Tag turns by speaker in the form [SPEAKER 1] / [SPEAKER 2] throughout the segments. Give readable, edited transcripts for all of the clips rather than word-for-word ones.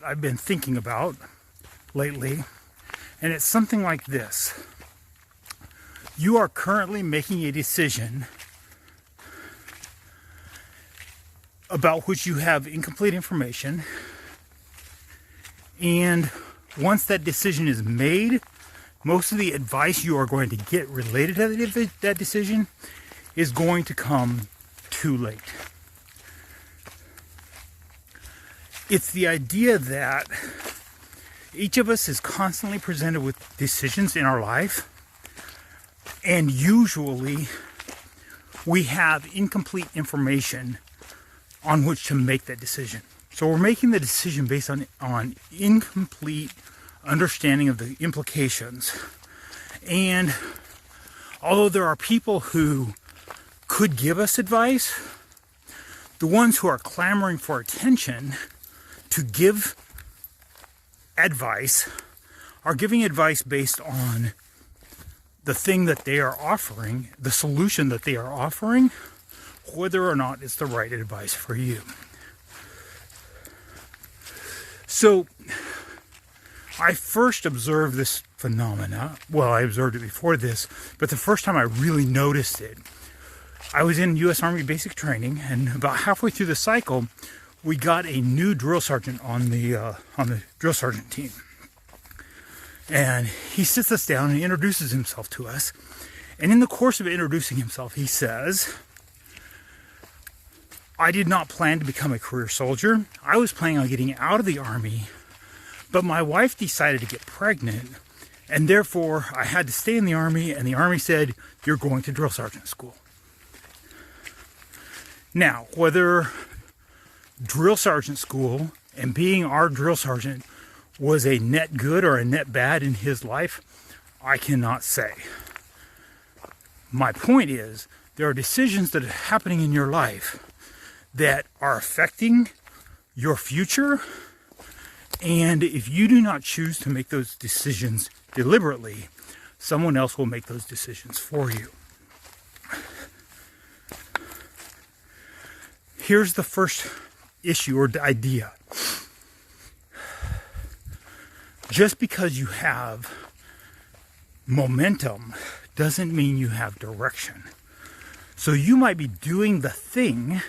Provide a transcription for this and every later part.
[SPEAKER 1] I've been thinking about lately, and it's something like this. You are currently making a decision about which you have incomplete information, and once that decision is made, most of the advice you are going to get related to that decision is going to come too late. It's the idea that each of us is constantly presented with decisions in our life, and usually we have incomplete information on which to make that decision. So we're making the decision based on incomplete understanding of the implications. And although there are people who could give us advice, the ones who are clamoring for attention to give advice are giving advice based on the thing that they are offering, the solution that they are offering, whether or not it's the right advice for you. So I first observed this phenomena. Well, I observed it before this, but the first time I really noticed it, I was in U.S. Army basic training, and about halfway through the cycle, we got a new drill sergeant on the drill sergeant team. And he sits us down and introduces himself to us. And in the course of introducing himself, he says, I did not plan to become a career soldier. I was planning on getting out of the Army, but my wife decided to get pregnant, and therefore I had to stay in the Army, and the Army said, you're going to drill sergeant school. Now, whether drill sergeant school and being our drill sergeant was a net good or a net bad in his life, I cannot say. My point is, there are decisions that are happening in your life that are affecting your future, and if you do not choose to make those decisions deliberately, someone else will make those decisions for you. Here's the first issue or idea. Just because you have momentum doesn't mean you have direction. So you might be doing the thing,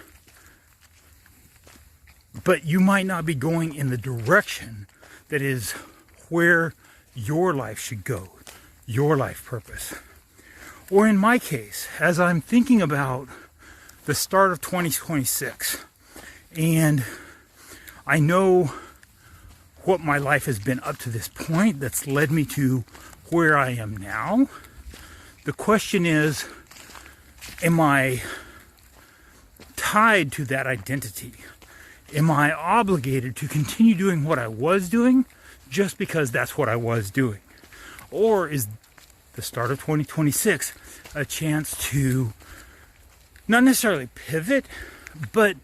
[SPEAKER 1] but you might not be going in the direction that is where your life should go, your life purpose. Or in my case, as I'm thinking about the start of 2026, and I know what my life has been up to this point that's led me to where I am now, the question is, am I tied to that identity? Am I obligated to continue doing what I was doing just because that's what I was doing? Or is the start of 2026 a chance to not necessarily pivot, but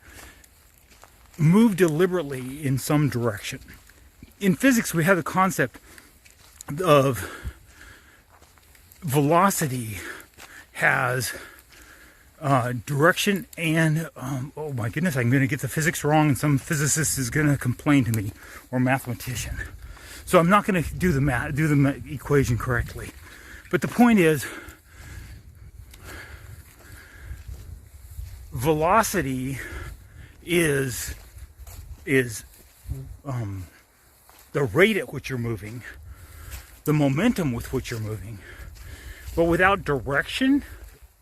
[SPEAKER 1] move deliberately in some direction? In physics, we have the concept of velocity has direction and, oh my goodness, I'm going to get the physics wrong, and some physicist is going to complain to me, or mathematician. So I'm not going to do the equation correctly. But the point is, velocity is the rate at which you're moving, the momentum with which you're moving. But without direction,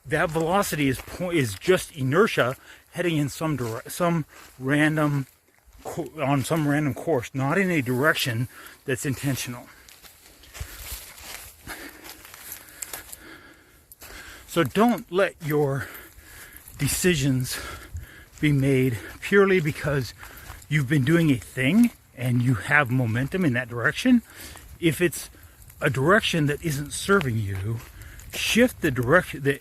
[SPEAKER 1] that velocity is just inertia heading in some random course, not in a direction that's intentional. So don't let your decisions be made purely because you've been doing a thing and you have momentum in that direction. If it's a direction that isn't serving you, shift the direction, the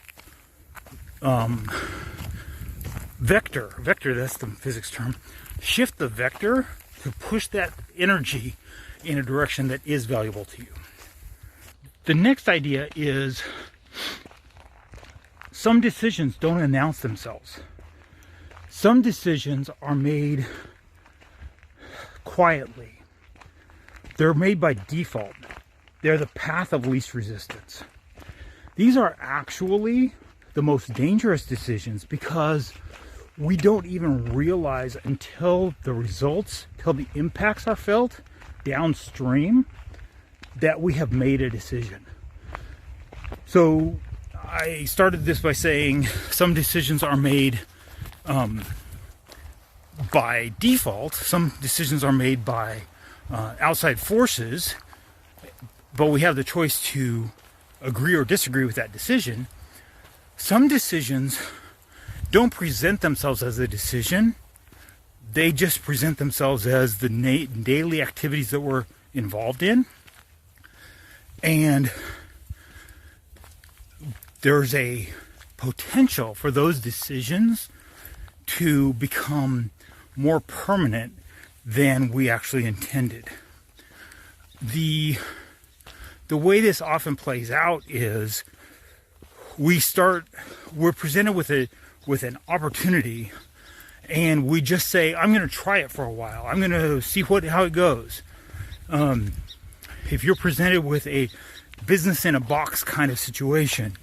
[SPEAKER 1] vector, that's the physics term, shift the vector to push that energy in a direction that is valuable to you. The next idea is some decisions don't announce themselves. Some decisions are made quietly. they're made by default. They're the path of least resistance. These are actually the most dangerous decisions because we don't even realize until the results, till the impacts are felt downstream, that we have made a decision. So I started this by saying some decisions are made by default. Some decisions are made by outside forces, but we have the choice to agree or disagree with that decision. Some decisions don't present themselves as a decision. They just present themselves as the daily activities that we're involved in. And there's a potential for those decisions to become more permanent than we actually intended. The way this often plays out is we're presented with an opportunity, and we just say, I'm going to try it for a while. I'm going to see how it goes. If you're presented with a business in a box kind of situation,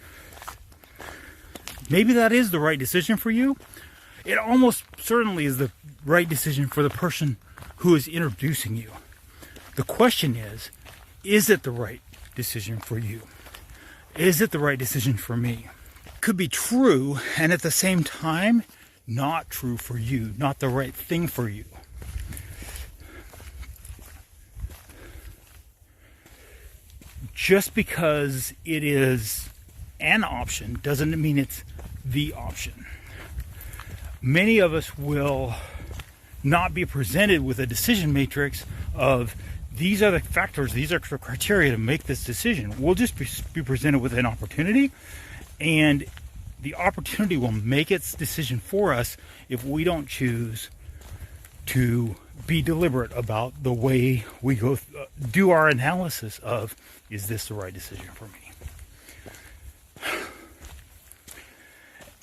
[SPEAKER 1] maybe that is the right decision for you. It almost certainly is the right decision for the person who is introducing you. The question is it the right decision for you? Is it the right decision for me? It could be true, and at the same time, not true for you, not the right thing for you. Just because it is an option doesn't mean it's the option. Many of us will not be presented with a decision matrix of these are the factors, these are the criteria to make this decision. We'll just be presented with an opportunity, and the opportunity will make its decision for us if we don't choose to be deliberate about the way we go do our analysis of, is this the right decision for me?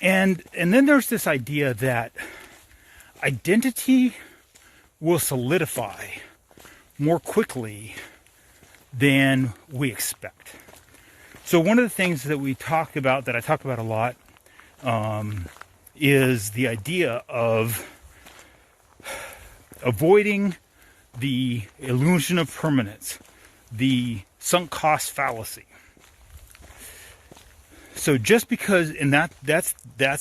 [SPEAKER 1] And then there's this idea that identity will solidify more quickly than we expect. So one of the things that I talk about a lot, is the idea of avoiding the illusion of permanence, the sunk cost fallacy. So just because, and that's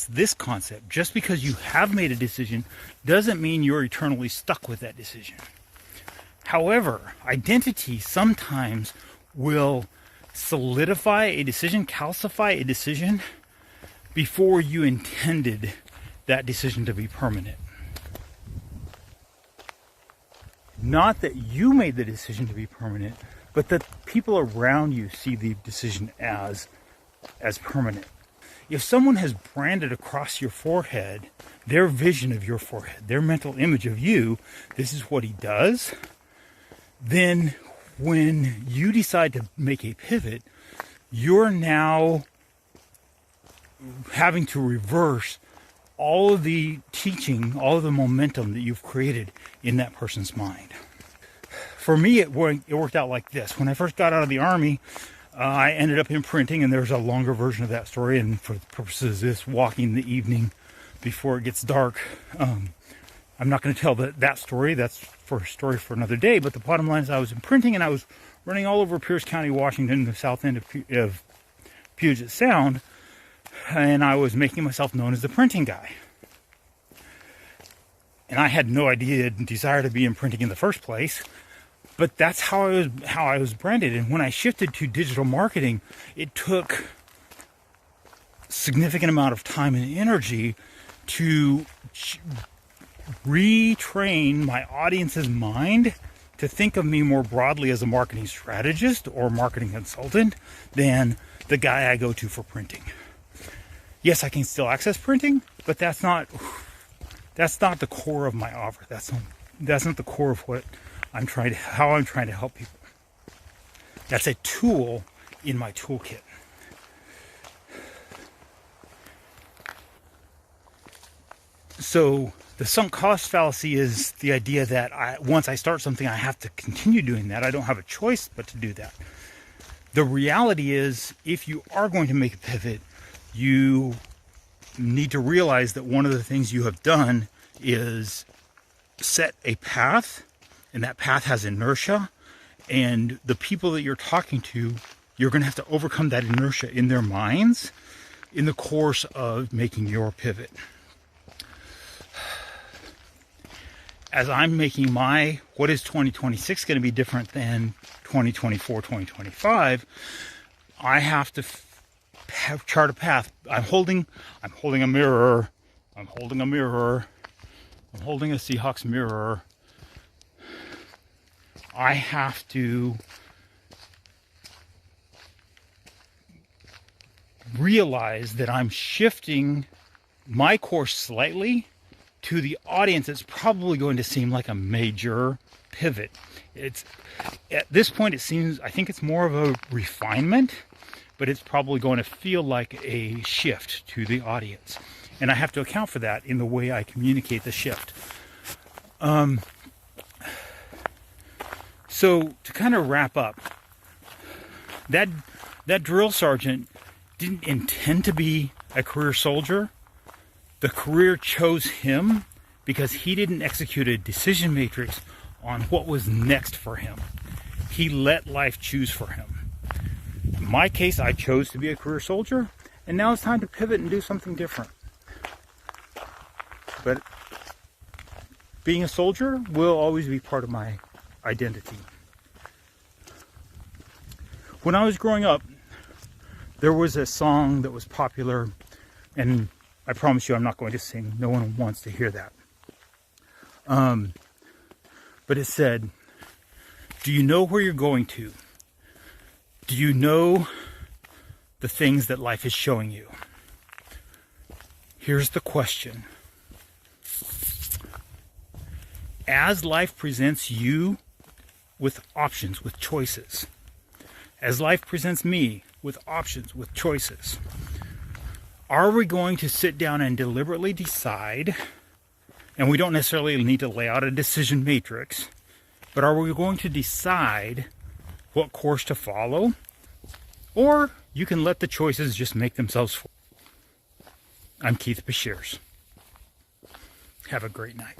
[SPEAKER 1] this concept, just because you have made a decision doesn't mean you're eternally stuck with that decision. However, identity sometimes will solidify a decision, calcify a decision before you intended that decision to be permanent. Not that you made the decision to be permanent, but that people around you see the decision as permanent. If someone has branded across your forehead their vision of your forehead, their mental image of you, this is what he does, then when you decide to make a pivot, you're now having to reverse all of the teaching, all of the momentum that you've created in that person's mind. For me, it worked out like this. When I first got out of the Army, I ended up in printing, and there's a longer version of that story. And for the purposes of this, walking in the evening before it gets dark, I'm not going to tell that story. That's for a story for another day. But the bottom line is I was in printing, and I was running all over Pierce County, Washington, the south end of Puget Sound, and I was making myself known as the printing guy. And I had no idea, desire to be in printing in the first place. But that's how I was branded. And when I shifted to digital marketing, it took a significant amount of time and energy to retrain my audience's mind to think of me more broadly as a marketing strategist or marketing consultant than the guy I go to for printing. Yes, I can still access printing, but that's not the core of my offer. That's not the core of what how I'm trying to help people. That's a tool in my toolkit. So The sunk cost fallacy is the idea that once I start something, I have to continue doing that. I don't have a choice but to do that. The reality is, if you are going to make a pivot, you need to realize that one of the things you have done is set a path, and that path has inertia, and the people that you're talking to, you're going to have to overcome that inertia in their minds in the course of making your pivot. As I'm making what is 2026 going to be different than 2024, 2025, I have to chart a path. I'm holding a mirror. I'm holding a Seahawks mirror. I have to realize that I'm shifting my course slightly to the audience. It's probably going to seem like a major pivot. It's at this point, I think it's more of a refinement, but it's probably going to feel like a shift to the audience. And I have to account for that in the way I communicate the shift. So to kind of wrap up, that drill sergeant didn't intend to be a career soldier. The career chose him because he didn't execute a decision matrix on what was next for him. He let life choose for him. In my case, I chose to be a career soldier, and now it's time to pivot and do something different. But being a soldier will always be part of my identity. When I was growing up, there was a song that was popular, and I promise you I'm not going to sing. No one wants to hear that. But it said, do you know where you're going to? Do you know the things that life is showing you? Here's the question. As life presents you with options, with choices, as life presents me with options, with choices, are we going to sit down and deliberately decide, and we don't necessarily need to lay out a decision matrix, but are we going to decide what course to follow? Or you can let the choices just make themselves forward. I'm Keith Beshears. Have a great night.